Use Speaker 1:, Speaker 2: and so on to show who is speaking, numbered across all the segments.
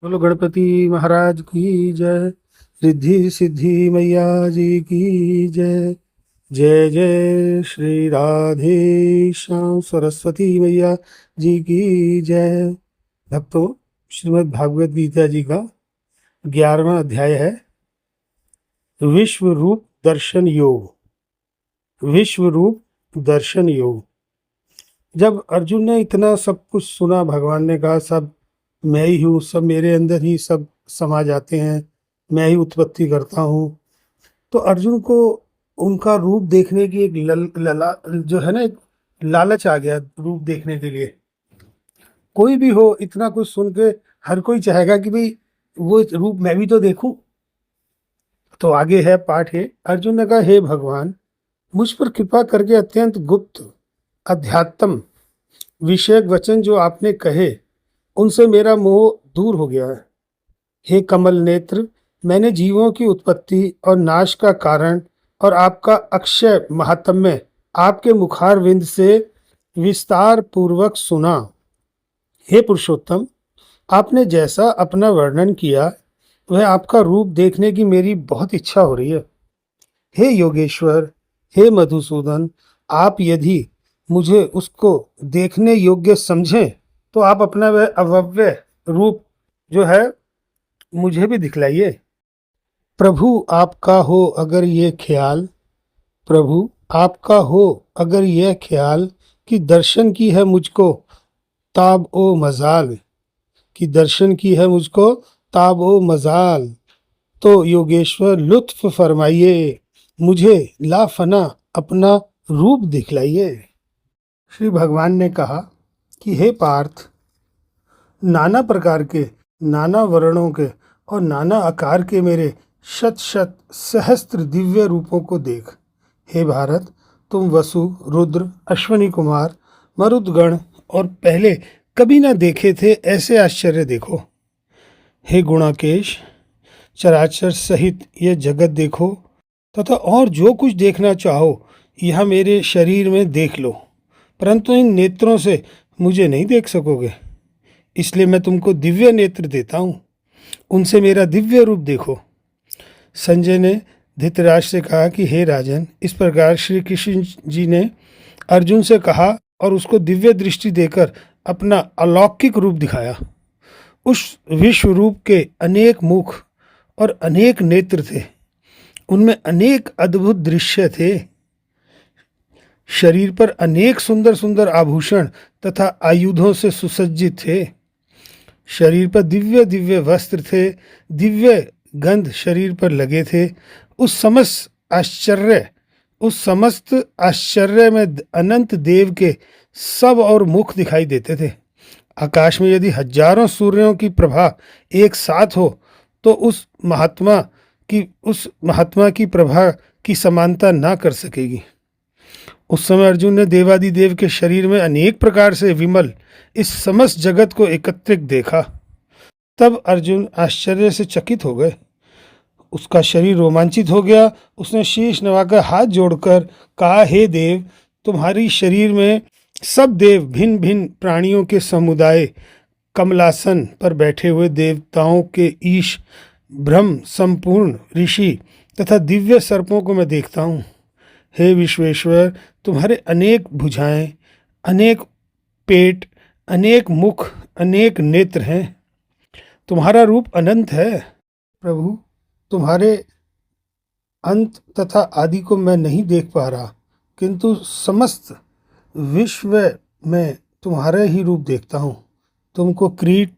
Speaker 1: बोलो गणपति महाराज की जय। रिद्धि सिद्धि मैया जी की जय। जय जय श्री राधे श्याम सरस्वती मैया जी की जय। भक्तों, श्रीमद् भागवत गीता जी का 11वां अध्याय है विश्व रूप दर्शन योग। विश्व रूप दर्शन योग। जब अर्जुन ने इतना सब कुछ सुना, भगवान ने कहा सब मैं ही हूँ, सब मेरे अंदर ही सब समा जाते हैं, मैं ही उत्पत्ति करता हूँ। तो अर्जुन को उनका रूप देखने की एक लला जो है ना, एक लालच आ गया रूप देखने के लिए। कोई भी हो, इतना कुछ सुन के हर कोई चाहेगा कि भाई वो रूप मैं भी तो देखूं। तो आगे है पाठ है, अर्जुन ने कहा हे भगवान, मुझ पर कृपा करके अत्यंत गुप्त अध्यात्म विषयक वचन जो आपने कहे उनसे मेरा मोह दूर हो गया है। हे कमल नेत्र, मैंने जीवों की उत्पत्ति और नाश का कारण और आपका अक्षय महात्म्य आपके मुखारविंद से विस्तार पूर्वक सुना। हे पुरुषोत्तम, आपने जैसा अपना वर्णन किया वह आपका रूप देखने की मेरी बहुत इच्छा हो रही है। हे योगेश्वर, हे मधुसूदन, आप यदि मुझे उसको देखने योग्य समझें तो आप अपना वह अव्यय रूप जो है मुझे भी दिखलाइए। प्रभु आपका हो अगर ये ख्याल, प्रभु आपका हो अगर यह ख्याल कि दर्शन की है मुझको ताब ओ मजाल, कि दर्शन की है मुझको ताब ओ मजाल, तो योगेश्वर लुत्फ फरमाइए, मुझे लाफना अपना रूप दिखलाइए। श्री भगवान ने कहा कि हे पार्थ, नाना प्रकार के, नाना वर्णों के और नाना आकार के मेरे शत शत सहस्त्र दिव्य रूपों को देख। हे भारत, तुम वसु, रुद्र, अश्वनी कुमार, मरुदगण और पहले कभी न देखे थे ऐसे आश्चर्य देखो। हे गुणाकेश, चराचर सहित यह जगत देखो तथा और जो कुछ देखना चाहो यह मेरे शरीर में देख लो, परंतु इन नेत्रों से मुझे नहीं देख सकोगे। इसलिए मैं तुमको दिव्य नेत्र देता हूँ, उनसे मेरा दिव्य रूप देखो। संजय ने धृतराष्ट्र से कहा कि हे राजन, इस प्रकार श्री कृष्ण जी ने अर्जुन से कहा और उसको दिव्य दृष्टि देकर अपना अलौकिक रूप दिखाया। उस विश्व रूप के अनेक मुख और अनेक नेत्र थे, उनमें अनेक अद्भुत दृश्य थे। शरीर पर अनेक सुंदर सुंदर आभूषण तथा आयुधों से सुसज्जित थे। शरीर पर दिव्य दिव्य वस्त्र थे, दिव्य गंध शरीर पर लगे थे। उस समस्त आश्चर्य में अनंत देव के सब और मुख दिखाई देते थे। आकाश में यदि हजारों सूर्यों की प्रभा एक साथ हो तो उस महात्मा की प्रभा की समानता ना कर सकेगी। उस समय अर्जुन ने देवादिदेव के शरीर में अनेक प्रकार से विमल इस समस्त जगत को एकत्रित देखा। तब अर्जुन आश्चर्य से चकित हो गए, उसका शरीर रोमांचित हो गया। उसने शीश नवाकर हाथ जोड़कर कहा, हे देव, तुम्हारी शरीर में सब देव, भिन्न भिन्न प्राणियों के समुदाय, कमलासन पर बैठे हुए देवताओं के ईश, ब्रह्म, संपूर्ण ऋषि तथा दिव्य सर्पों को मैं देखता हूँ। हे विश्वेश्वर, तुम्हारे अनेक भुजाएं, अनेक पेट, अनेक मुख, अनेक नेत्र हैं। तुम्हारा रूप अनंत है। प्रभु, तुम्हारे अंत तथा आदि को मैं नहीं देख पा रहा, किंतु समस्त विश्व में तुम्हारा ही रूप देखता हूँ। तुमको क्रीट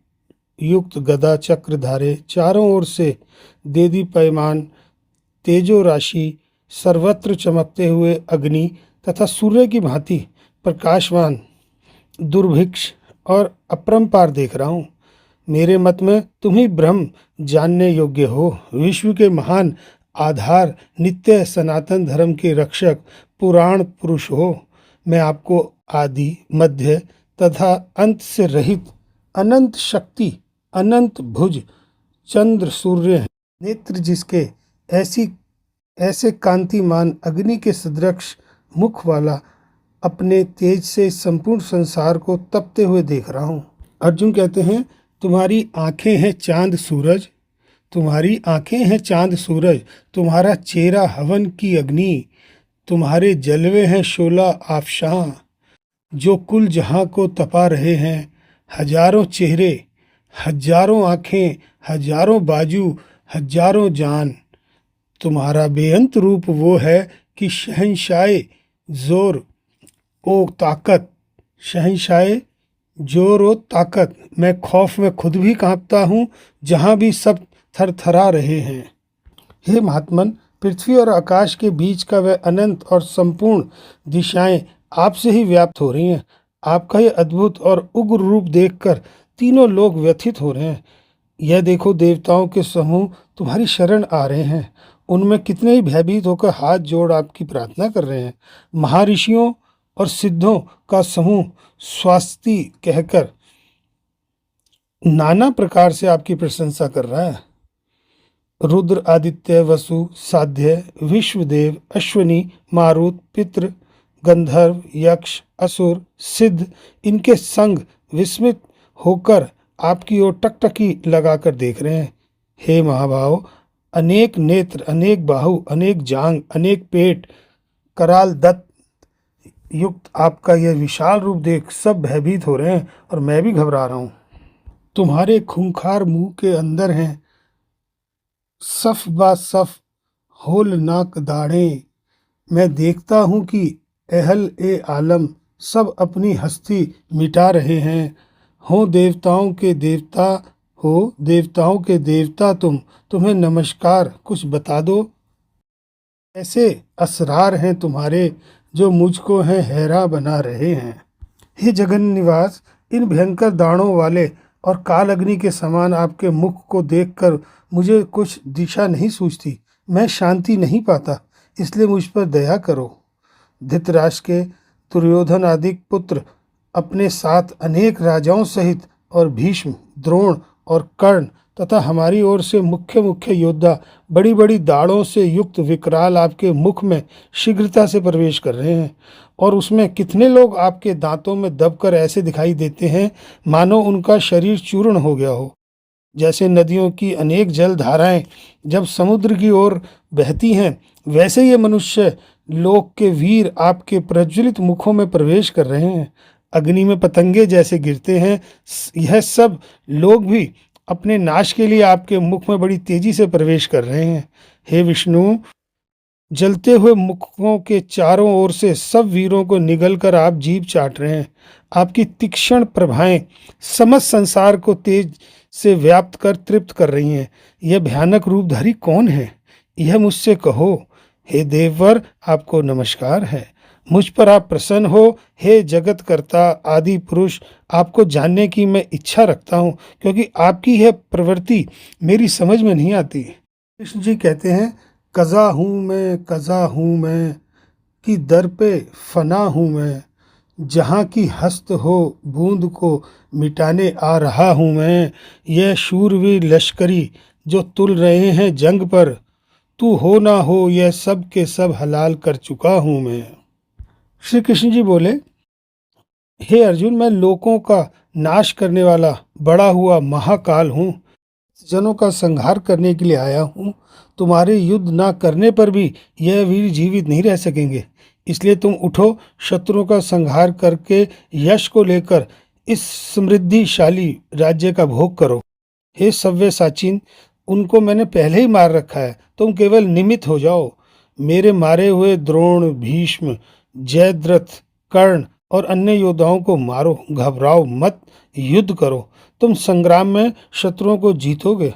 Speaker 1: युक्त गदा चक्रधारे, चारों ओर से देदीप्यमान तेजो राशि, सर्वत्र चमकते हुए अग्नि तथा सूर्य की भांति प्रकाशवान, दुर्भिक्ष और अपरंपार देख रहा हूँ। मेरे मत में तुम ही ब्रह्म जानने योग्य हो, विश्व के महान आधार, नित्य सनातन धर्म के रक्षक, पुराण पुरुष हो। मैं आपको आदि, मध्य तथा अंत से रहित अनंत शक्ति, अनंत भुज, चंद्र सूर्य नेत्र जिसके ऐसे कांतिमान अग्नि के सदृश मुख वाला, अपने तेज से संपूर्ण संसार को तपते हुए देख रहा हूँ। अर्जुन कहते हैं तुम्हारी आंखें हैं चांद सूरज, तुम्हारी आंखें हैं चांद सूरज, तुम्हारा चेहरा हवन की अग्नि, तुम्हारे जलवे हैं शोला आफशां, जो कुल जहां को तपा रहे हैं। हजारों चेहरे, हजारों आंखें, हजारों बाजू, हजारों जान, तुम्हारा बेअंत रूप वो है कि शहंशाए जोर ओ ताकत, शहंशाए जोर ओ ताकत, मैं खौफ में खुद भी कांपता हूँ जहाँ भी सब थरथरा रहे हैं। हे महात्मन, पृथ्वी और आकाश के बीच का वह अनंत और संपूर्ण दिशाएं आपसे ही व्याप्त हो रही हैं। आपका ये अद्भुत और उग्र रूप देखकर तीनों लोग व्यथित हो रहे हैं। यह देखो, देवताओं के समूह तुम्हारी शरण आ रहे हैं, उनमें कितने ही भयभीत होकर हाथ जोड़ आपकी प्रार्थना कर रहे हैं। महर्षियों और सिद्धों का समूह स्वास्ति कहकर नाना प्रकार से आपकी प्रशंसा कर रहा है। रुद्र, आदित्य, वसु, साध्य, विश्वदेव, अश्वनी, मारुत, पितृ, गंधर्व, यक्ष, असुर, सिद्ध इनके संग विस्मित होकर आपकी ओर टकटकी लगाकर देख रहे हैं। हे महाभाव, अनेक नेत्र, अनेक बाहु, अनेक जांग, अनेक पेट, कराल दत्त युक्त आपका यह विशाल रूप देख सब भयभीत हो रहे हैं और मैं भी घबरा रहा हूँ। तुम्हारे खूंखार मुंह के अंदर हैं सफ बा सफ होलनाक दाढ़ें। मैं देखता हूँ कि अहल ए आलम सब अपनी हस्ती मिटा रहे हैं। हो देवताओं के देवता, हो देवताओं के देवता तुम्हें नमस्कार, कुछ बता दो। ऐसे असरार हैं तुम्हारे जो मुझको हैं हैरान बना रहे हैं। हे जगन निवास, इन भयंकर दाढ़ों वाले और काल अग्नि के समान आपके मुख को देखकर मुझे कुछ दिशा नहीं सूझती, मैं शांति नहीं पाता, इसलिए मुझ पर दया करो। धृतराष्ट्र के दुर्योधन आदि पुत्र अपने साथ अनेक राजाओं सहित और भीष्म, द्रोण और कर्ण तथा हमारी ओर से मुख्य मुख्य योद्धा बड़ी बड़ी दाढ़ों से युक्त विकराल आपके मुख में शीघ्रता से प्रवेश कर रहे हैं, और उसमें कितने लोग आपके दांतों में दबकर ऐसे दिखाई देते हैं मानो उनका शरीर चूर्ण हो गया हो। जैसे नदियों की अनेक जल धाराएं जब समुद्र की ओर बहती हैं, वैसे ये मनुष्य लोक के वीर आपके प्रज्वलित मुखों में प्रवेश कर रहे हैं। अग्नि में पतंगे जैसे गिरते हैं, यह सब लोग भी अपने नाश के लिए आपके मुख में बड़ी तेजी से प्रवेश कर रहे हैं। हे विष्णु, जलते हुए मुखों के चारों ओर से सब वीरों को निगल कर आप जीभ चाट रहे हैं। आपकी तीक्ष्ण प्रभाएं समस्त संसार को तेज से व्याप्त कर तृप्त कर रही हैं। यह भयानक रूपधारी कौन है, यह मुझसे कहो। हे देववर, आपको नमस्कार है, मुझ पर आप प्रसन्न हो। हे जगत कर्ता आदि पुरुष, आपको जानने की मैं इच्छा रखता हूँ, क्योंकि आपकी यह प्रवृत्ति मेरी समझ में नहीं आती। कृष्ण जी कहते हैं, कज़ा हूँ मैं, कज़ा हूँ मैं, कि दर पे फना हूँ मैं, जहाँ की हस्त हो बूंद को मिटाने आ रहा हूँ मैं। यह शूरवीर लश्करी जो तुल रहे हैं जंग पर, तू हो ना हो यह सब के सब हलाल कर चुका हूँ मैं। श्री कृष्ण जी बोले, हे अर्जुन, मैं लोकों का नाश करने वाला बड़ा हुआ महाकाल हूँ, जनों का संहार करने के लिए आया हूँ। तुम्हारे युद्ध ना करने पर भी यह वीर जीवित नहीं रह सकेंगे, इसलिए तुम उठो, शत्रुओं का संहार करके यश को लेकर इस समृद्धिशाली राज्य का भोग करो। हे सव्य साचिन, उनको मैंने पहले ही मार रखा है, तुम केवल निमित्त हो जाओ। मेरे मारे हुए द्रोण, भीष्म, जयद्रथ, कर्ण और अन्य योद्धाओं को मारो, घबराओ मत, युद्ध करो, तुम संग्राम में शत्रुओं को जीतोगे।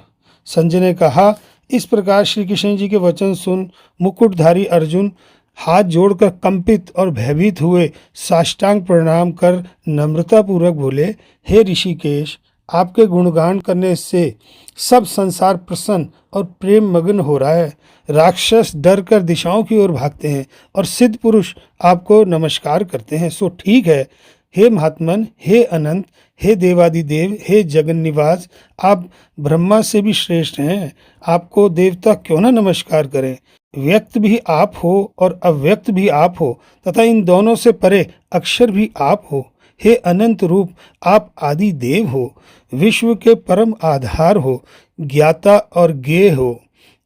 Speaker 1: संजय ने कहा, इस प्रकार श्री कृष्ण जी के वचन सुन मुकुटधारी अर्जुन हाथ जोड़कर कंपित और भयभीत हुए साष्टांग प्रणाम कर नम्रतापूर्वक बोले, हे ऋषिकेश, आपके गुणगान करने से सब संसार प्रसन्न और प्रेम मग्न हो रहा है। राक्षस डर कर दिशाओं की ओर भागते हैं और सिद्ध पुरुष आपको नमस्कार करते हैं। सो ठीक है, हे महात्मन, हे अनंत, हे देवादिदेव, हे जगन निवास, आप ब्रह्मा से भी श्रेष्ठ हैं, आपको देवता क्यों ना नमस्कार करें। व्यक्त भी आप हो और अव्यक्त भी आप हो, तथा इन दोनों से परे अक्षर भी आप हो। हे अनंत रूप, आप आदि देव हो, विश्व के परम आधार हो, ज्ञाता और ज्ञेय हो,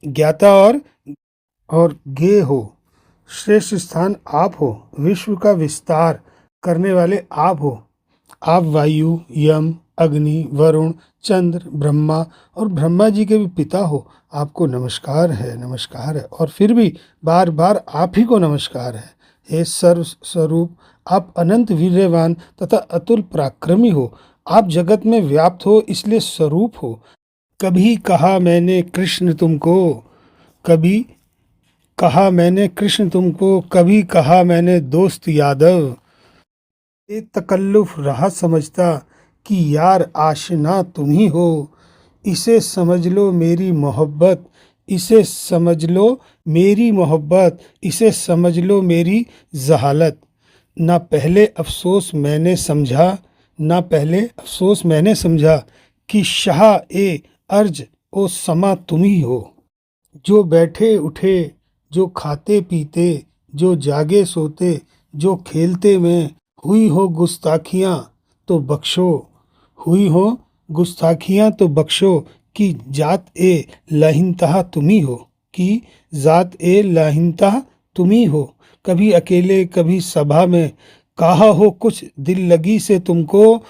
Speaker 1: ज्ञाता और ज्ञेय हो। श्रेष्ठ स्थान आप हो, विश्व का विस्तार करने वाले आप हो। आप वायु, यम, अग्नि, वरुण, चंद्र, ब्रह्मा और ब्रह्मा जी के भी पिता हो। आपको नमस्कार है, नमस्कार है, और फिर भी बार बार आप ही को नमस्कार है। हे सर्व स्वरूप, आप अनंत वीर्यवान तथा अतुल पराक्रमी हो। आप जगत में व्याप्त हो, इसलिए स्वरूप हो। कभी कहा मैंने कृष्ण तुमको, कभी कहा मैंने कृष्ण तुमको, कभी कहा मैंने दोस्त यादव। ये तकल्लुफ रहा समझता कि यार आशना तुम ही हो। इसे समझ लो मेरी मोहब्बत, इसे समझ लो मेरी मोहब्बत, इसे समझ लो मेरी जहालत। ना पहले अफसोस मैंने समझा, ना पहले अफसोस मैंने समझा कि शाह ए अर्ज ओ समा तुम ही हो। जो बैठे उठे, जो खाते पीते, जो जागे सोते, जो खेलते में हुई हो गुस्ताखियाँ तो बख्शो, हुई हो गुस्ताखियाँ तो बख्शो, कि जात ए लाहिनतहा तुम्ही हो, कि जात ए लाहिनतहा तुम्ही हो। कभी अकेले कभी सभा में कहा हो कुछ दिल लगी से तुमको,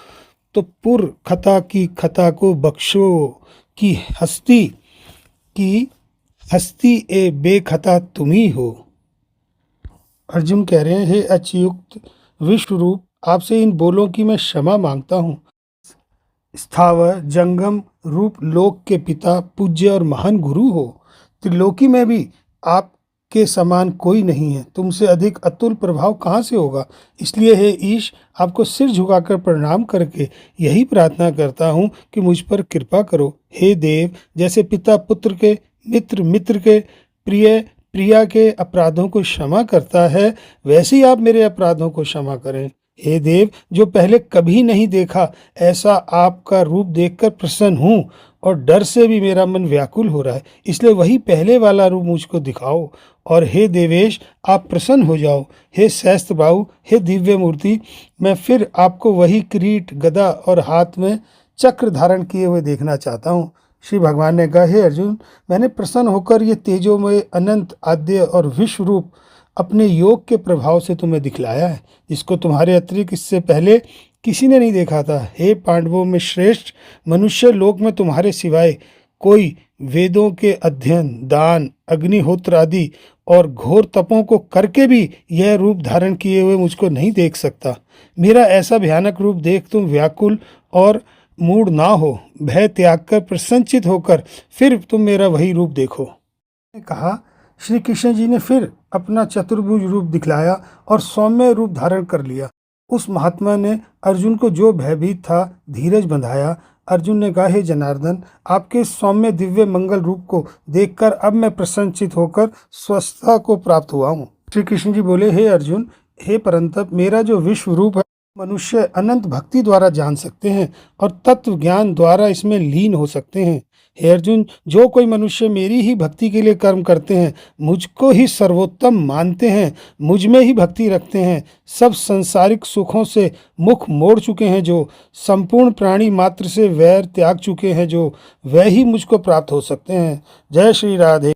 Speaker 1: तो पुर खता की खता को बख्शो, कि हस्ती ए बेखता तुम ही हो। अर्जुन कह रहे हैं, हे अच्युत विश्व रूप, आपसे इन बोलों की मैं क्षमा मांगता हूँ। स्थावर जंगम रूप लोक के पिता, पूज्य और महान गुरु हो। त्रिलोकी में भी आपके समान कोई नहीं है, तुमसे अधिक अतुल प्रभाव कहाँ से होगा। इसलिए हे ईश, आपको सिर झुकाकर प्रणाम करके यही प्रार्थना करता हूँ कि मुझ पर कृपा करो। हे देव, जैसे पिता पुत्र के, मित्र मित्र के, प्रिय प्रिया के अपराधों को क्षमा करता है, वैसे ही आप मेरे अपराधों को क्षमा करें। हे देव, जो पहले कभी नहीं देखा ऐसा आपका रूप देखकर प्रसन्न हूँ, और डर से भी मेरा मन व्याकुल हो रहा है, इसलिए वही पहले वाला रूप मुझको दिखाओ। और हे देवेश, आप प्रसन्न हो जाओ। हे सहस्त्र बाहु, हे दिव्य मूर्ति, मैं फिर आपको वही किरीट, गदा और हाथ में चक्र धारण किए हुए देखना चाहता हूँ। श्री भगवान ने कहा, हे अर्जुन, मैंने प्रसन्न होकर ये तेजोमय अनंत आद्य और विश्व रूप अपने योग के प्रभाव से तुम्हें दिखलाया है, जिसको तुम्हारे अतिरिक्त इससे पहले किसी ने नहीं देखा था। हे पांडवों में श्रेष्ठ, मनुष्य लोक में तुम्हारे सिवाय कोई वेदों के अध्ययन, दान, अग्निहोत्र आदि और घोर तपों को करके भी यह रूप धारण किए हुए मुझको नहीं देख सकता। मेरा ऐसा भयानक रूप देख तुम व्याकुल और मूड ना हो, भय त्याग कर प्रसन्नचित होकर फिर तुम मेरा वही रूप देखो। कहा, श्री कृष्ण जी ने फिर अपना चतुर्भुज रूप दिखलाया और सौम्य रूप धारण कर लिया। उस महात्मा ने अर्जुन को जो भयभीत था धीरज बंधाया। अर्जुन ने कहा, हे जनार्दन, आपके सौम्य दिव्य मंगल रूप को देखकर अब मैं प्रसन्नचित होकर स्वस्थता को प्राप्त हुआ हूँ। श्री कृष्ण जी बोले, हे अर्जुन, हे परंतप, मेरा जो विश्व रूप है मनुष्य अनंत भक्ति द्वारा जान सकते हैं और तत्व ज्ञान द्वारा इसमें लीन हो सकते हैं। हे अर्जुन, जो कोई मनुष्य मेरी ही भक्ति के लिए कर्म करते हैं, मुझको ही सर्वोत्तम मानते हैं, मुझ में ही भक्ति रखते हैं, सब संसारिक सुखों से मुख मोड़ चुके हैं, जो संपूर्ण प्राणी मात्र से वैर त्याग चुके हैं, जो वह ही मुझको प्राप्त हो सकते हैं। जय श्री राधे।